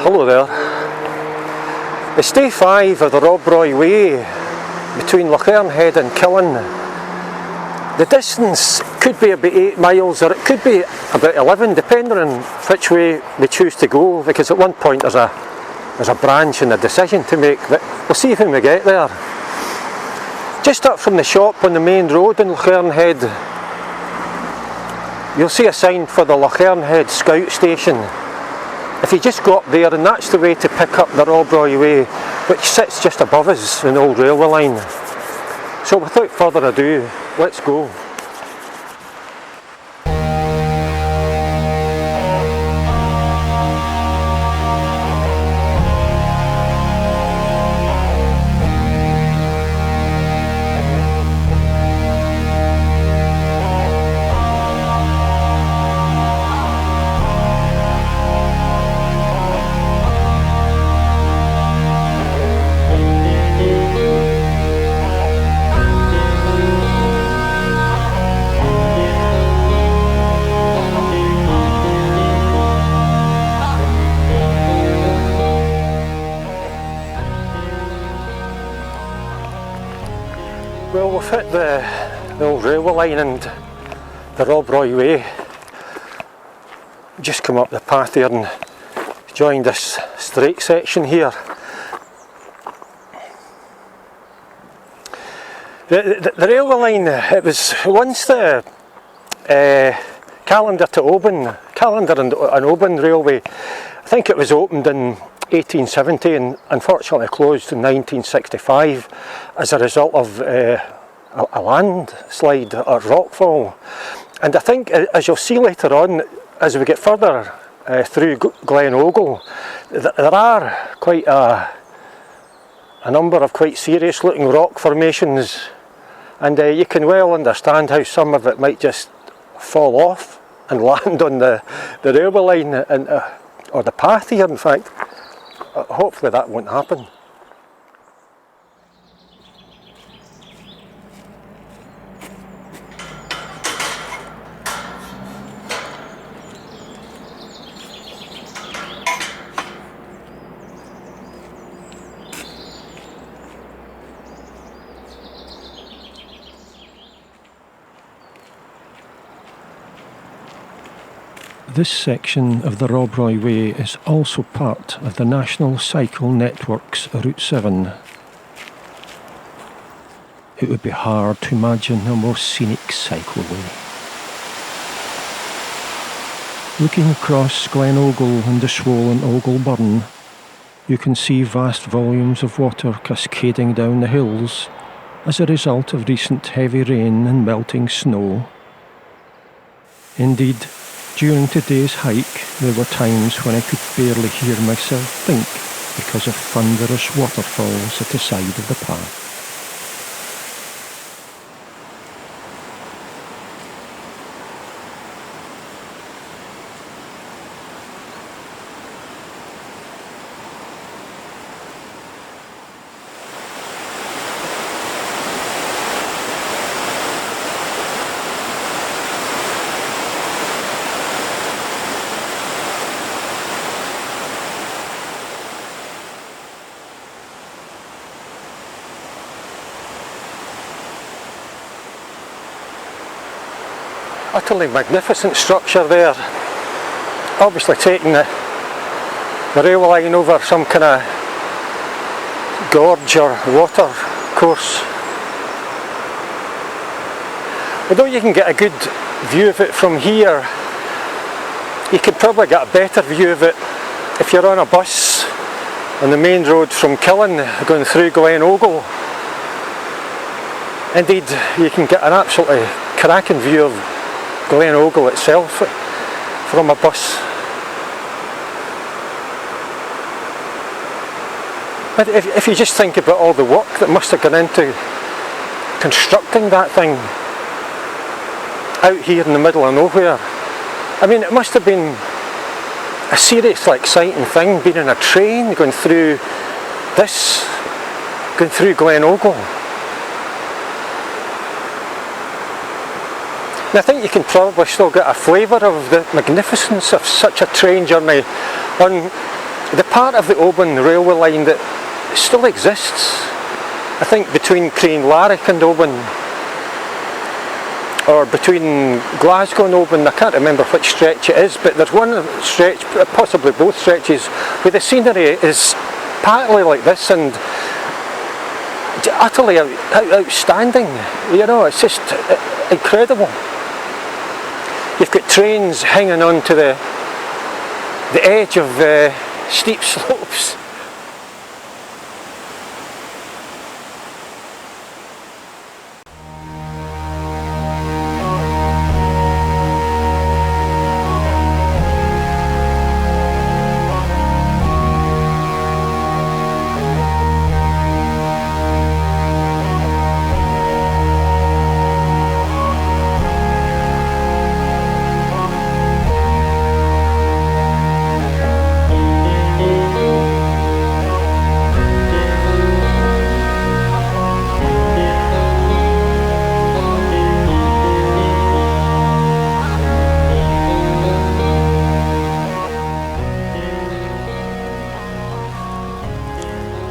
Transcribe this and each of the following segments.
Hello there. It's day 5 of the Rob Roy Way between Lochearnhead and Killin. The distance could be about 8 miles or it could be about 11 depending on which way we choose to go, because at one point there's a branch and a decision to make, but we'll see when we get there. Just up from the shop on the main road in Lochearnhead, you'll see a sign for the Lochearnhead Scout Station. If you just go up there, and that's the way to pick up the Rob Roy Way, which sits just above us in the old railway line. So without further ado, let's go. Well, we've hit the old railway line and the Rob Roy Way. Just come up the path here and joined this straight section here. The railway line, it was once the Callander and Oban Railway. I think it was opened in 1870 and unfortunately closed in 1965 as a result of a landslide or rockfall. And I think, as you'll see later on, as we get further through Glen Ogle, there are quite a number of quite serious looking rock formations, and you can well understand how some of it might just fall off and land on the railway line and, or the path here in fact. Hopefully that won't happen. This section of the Rob Roy Way is also part of the National Cycle Network's Route 7. It would be hard to imagine a more scenic cycleway. Looking across Glen Ogle and the swollen Ogle Burn, you can see vast volumes of water cascading down the hills as a result of recent heavy rain and melting snow. Indeed, during today's hike, there were times when I could barely hear myself think because of thunderous waterfalls at the side of the path. Utterly magnificent structure there, obviously taking the railway line over some kind of gorge or water course. Although you can get a good view of it from here, you could probably get a better view of it if you're on a bus on the main road from Killin going through Glen Ogle. Indeed, you can get an absolutely cracking view of Glen Ogle itself from a bus. But if you just think about all the work that must have gone into constructing that thing out here in the middle of nowhere, I mean, it must have been a seriously exciting thing, being in a train going through Glen Ogle. And I think you can probably still get a flavour of the magnificence of such a train journey on the part of the Oban railway line that still exists, I think between Larrick and Oban, or between Glasgow and Oban, I can't remember which stretch it is, but there's one stretch, possibly both stretches, where the scenery is partly like this and utterly outstanding. You know, it's just incredible. You've got trains hanging on to the edge of steep slopes.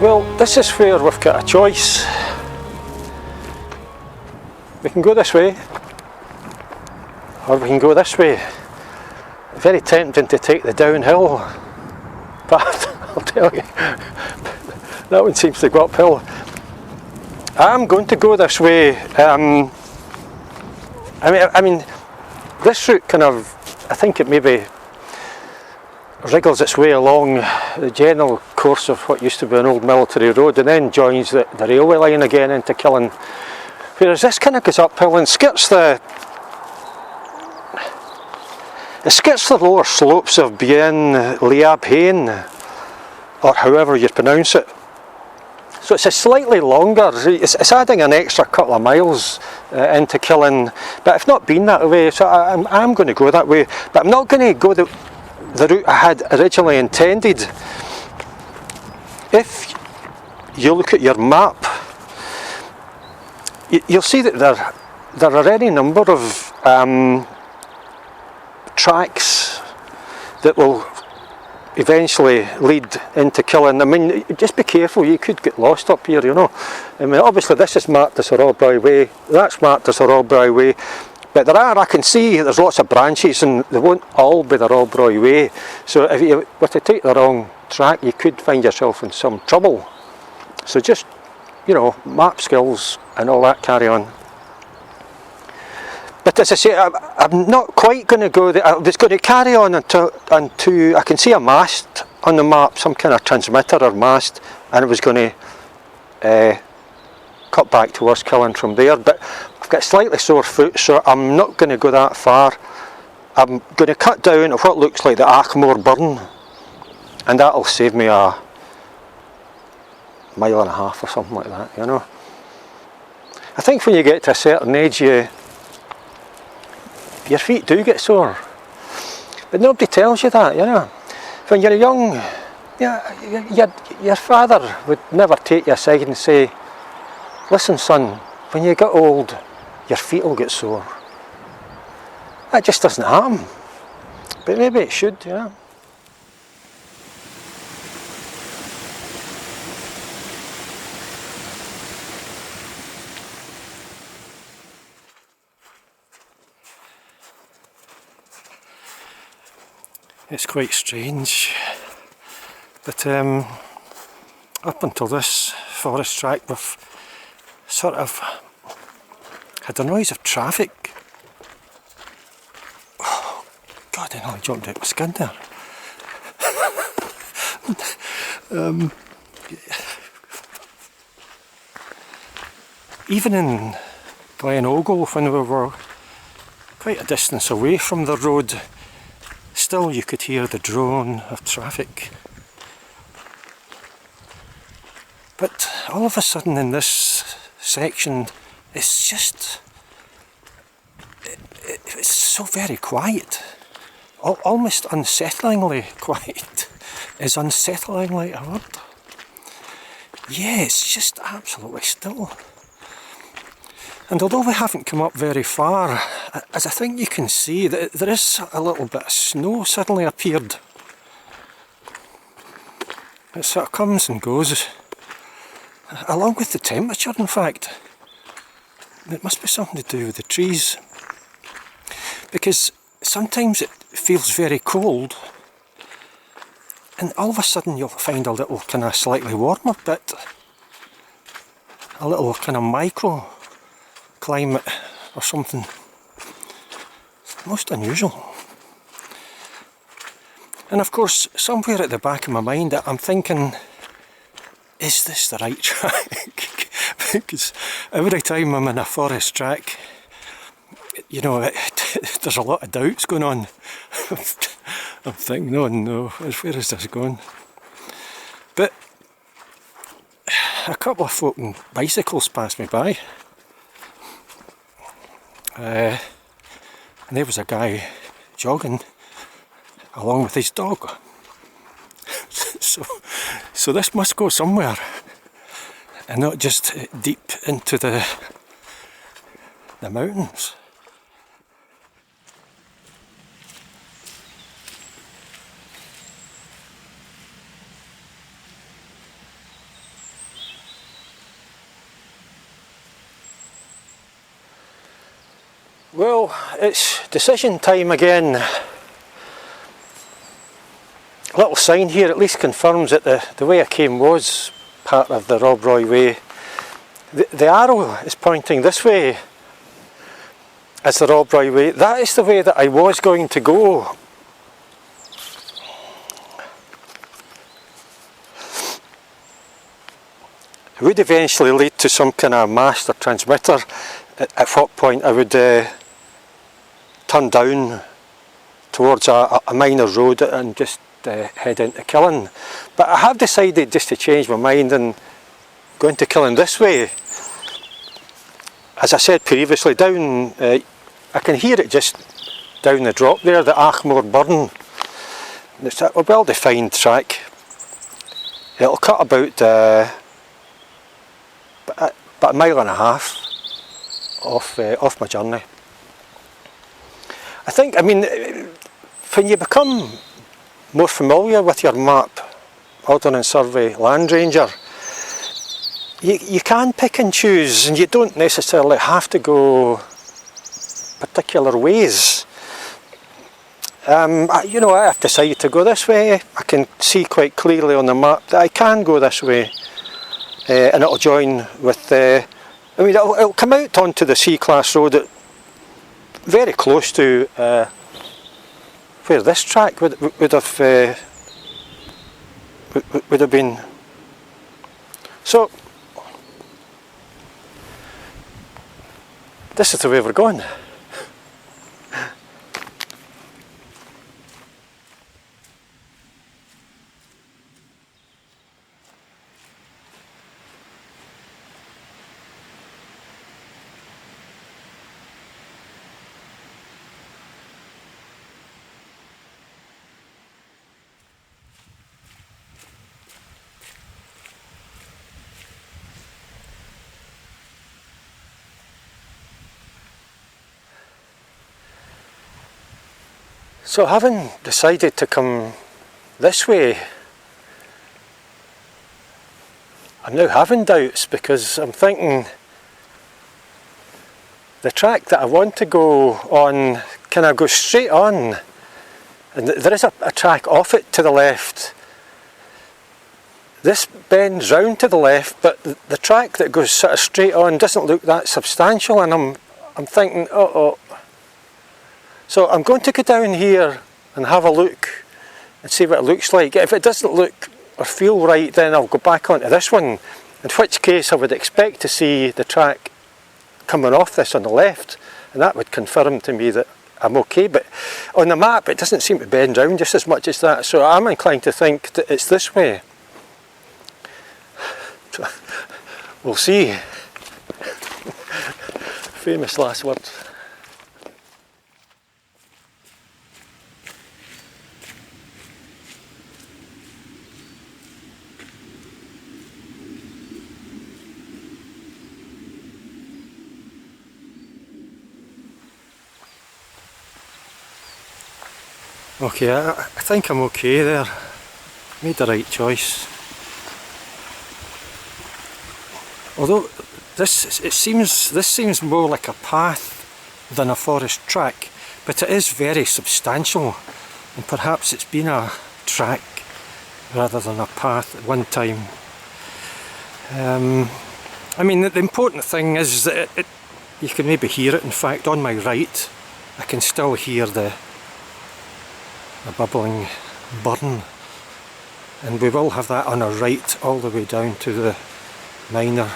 Well, this is where we've got a choice. We can go this way, or we can go this way. Very tempting to take the downhill path, I'll tell you. That one seems to go uphill. I'm going to go this way. I mean, this route kind of, I think it maybe wriggles its way along the general course of what used to be an old military road and then joins the railway line again into Killin. Whereas this kind of goes uphill and skirts the lower slopes of Bien Liab Hain, or however you pronounce it. So it's a slightly longer, it's adding an extra couple of miles into Killin, but I've not been that way, so I'm going to go that way, but I'm not going to go the route I had originally intended. If you look at your map, you'll see that there are any number of tracks that will eventually lead into Killin. I mean, just be careful, you could get lost up here, you know. I mean, obviously this is marked as a Robbroy Way, that's marked as a Robbroy Way, but I can see there's lots of branches and they won't all be the Robbroy Way. So if you were to take the wrong track, you could find yourself in some trouble. So just, you know, map skills and all that, carry on. But as I say, I'm not quite going to go there. I was going to carry on until I can see a mast on the map, some kind of transmitter or mast, and I was going to cut back towards Killin from there. But I've got a slightly sore foot, so I'm not going to go that far. I'm going to cut down to what looks like the Achmore Burn, and that'll save me a mile and a half or something like that, you know. I think when you get to a certain age, your feet do get sore, but nobody tells you that, you know. When you're young, your father would never take you aside and say, listen son, when you get old, your feet will get sore. That just doesn't happen, but maybe it should, you know. It's quite strange, but up until this forest track we've sort of had the noise of traffic. Oh God, I nearly jumped out my skin there. Even in Glen Ogle, when we were quite a distance away from the road, still you could hear the drone of traffic. But all of a sudden in this section, it's just, it's so very quiet. Almost unsettlingly quiet. Is unsettlingly a word? Yeah, it's just absolutely still. And although we haven't come up very far, as I think you can see, there is a little bit of snow suddenly appeared. It sort of comes and goes, along with the temperature in fact. It must be something to do with the trees, because sometimes it feels very cold and all of a sudden you'll find a little kind of slightly warmer bit, a little kind of micro climate or something. It's most unusual. And of course, somewhere at the back of my mind I'm thinking, is this the right track? Because every time I'm in a forest track, you know, there's a lot of doubts going on. I'm thinking, no, where is this going? But a couple of folk on bicycles passed me by. And there was a guy jogging along with his dog. So this must go somewhere, and not just deep into the mountains. Well, it's decision time again. Little sign here at least confirms that the way I came was part of the Rob Roy Way. The arrow is pointing this way as the Rob Roy Way. That is the way that I was going to go. It would eventually lead to some kind of mast or transmitter, at what point I would turn down towards a minor road and just head into Killin. But I have decided just to change my mind and go into Killin this way. As I said previously, down, I can hear it just down the drop there, the Achmore Burn. It's a well defined track. It'll cut about a mile and a half off my journey. I mean, when you become more familiar with your map, Ordnance Survey, Land Ranger, you can pick and choose, and you don't necessarily have to go particular ways. You know, I've decided to go this way. I can see quite clearly on the map that I can go this way, and it'll join with I mean, it'll come out onto the C-class road very close to where this track would have been. So this is the way we're going. So having decided to come this way, I'm now having doubts, because I'm thinking the track that I want to go on, can I go straight on? And there is a track off it to the left. This bends round to the left, but the track that goes sort of straight on doesn't look that substantial, and I'm thinking, oh. So I'm going to go down here and have a look and see what it looks like. If it doesn't look or feel right, then I'll go back onto this one, in which case I would expect to see the track coming off this on the left, and that would confirm to me that I'm okay. But on the map it doesn't seem to bend round just as much as that, so I'm inclined to think that it's this way. We'll see. Famous last words. Okay, I think I'm okay there. Made the right choice. Although this seems more like a path than a forest track, but it is very substantial, and perhaps it's been a track rather than a path at one time. I mean, the important thing is that you can maybe hear it. In fact, on my right I can still hear the bubbling burn, and we will have that on our right all the way down to the minor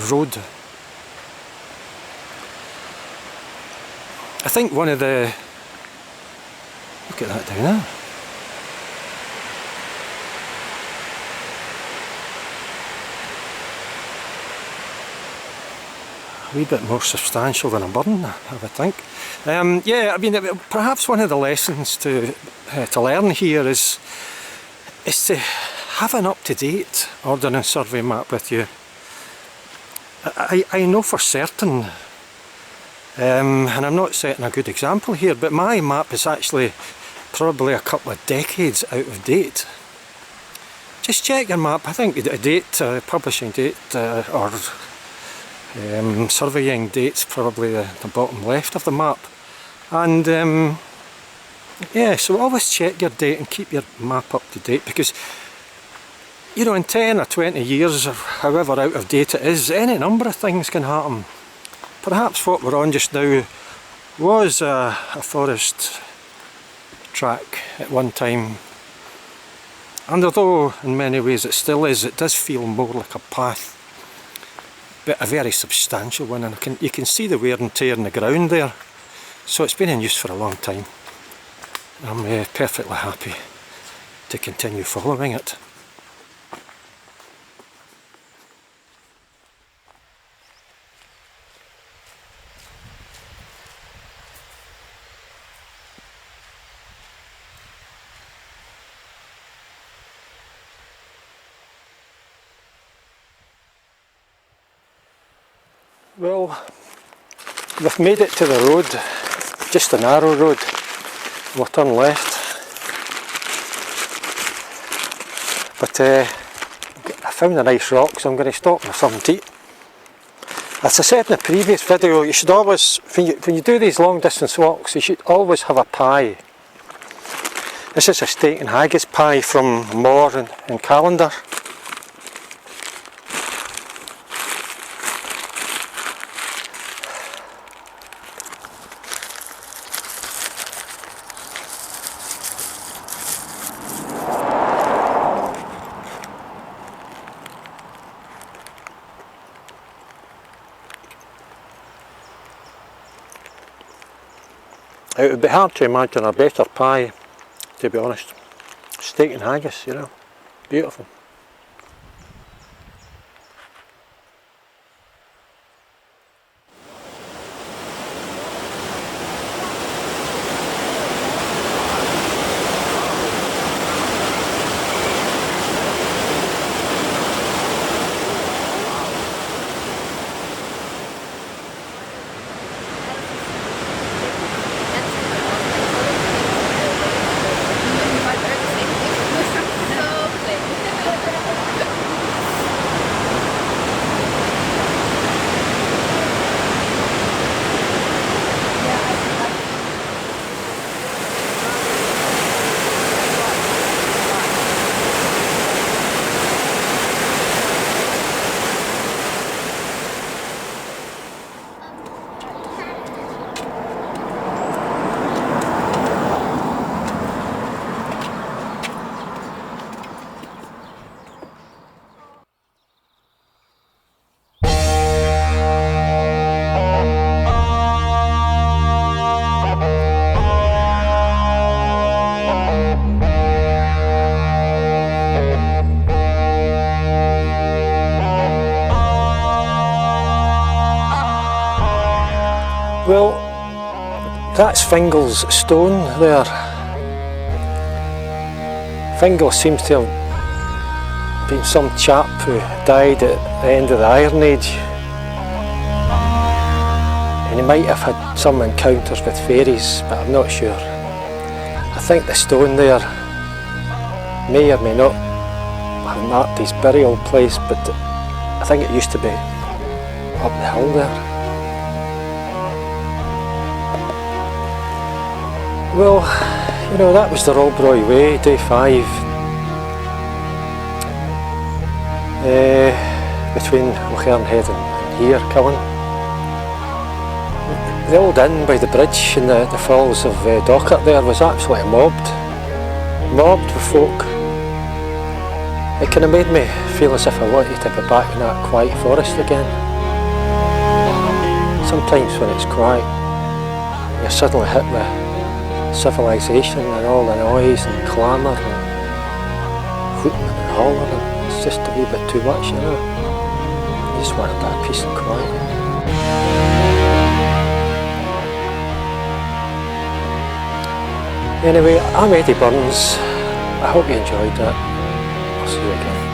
road. I think one of the... look at that down there. A wee bit more substantial than a burn, I would think. Yeah, I mean, perhaps one of the lessons to learn here is to have an up-to-date Ordnance Survey map with you. I know for certain, and I'm not setting a good example here, but my map is actually probably a couple of decades out of date. Just check your map. I think a date, publishing date, or surveying date's probably the bottom left of the map. And yeah, so always check your date and keep your map up to date, because you know, in 10 or 20 years or however out of date it is, any number of things can happen. Perhaps what we're on just now was a forest track at one time, and although in many ways it still is, it does feel more like a path, but a very substantial one, and you can see the wear and tear in the ground there. So it's been in use for a long time. I'm perfectly happy to continue following it. Well, we've made it to the road, just a narrow road. We'll turn left. But I found a nice rock, so I'm going to stop for something to eat. As I said in the previous video, you should always, when you do these long distance walks, you should always have a pie. This is a steak and haggis pie from Moore in Callander. It would be hard to imagine a better pie, to be honest. Steak and haggis, you know, beautiful. Well, that's Fingal's stone there. Fingal seems to have been some chap who died at the end of the Iron Age. And he might have had some encounters with fairies, but I'm not sure. I think the stone there may or may not have marked his burial place, but I think it used to be up the hill there. Well, you know, that was the Rollbroy Way, day 5. Between Lochearnhead and here, Killin. The old inn by the bridge in the falls of Dockert there was absolutely mobbed with folk. It kind of made me feel as if I wanted to be back in that quiet forest again. Sometimes when it's quiet, you're suddenly hit with civilization and all the noise and clamour and hooting and hollering. It's just a wee bit too much, you know. You just wanted that peace and quiet. Anyway, I'm Eddie Burns. I hope you enjoyed that. I'll see you again.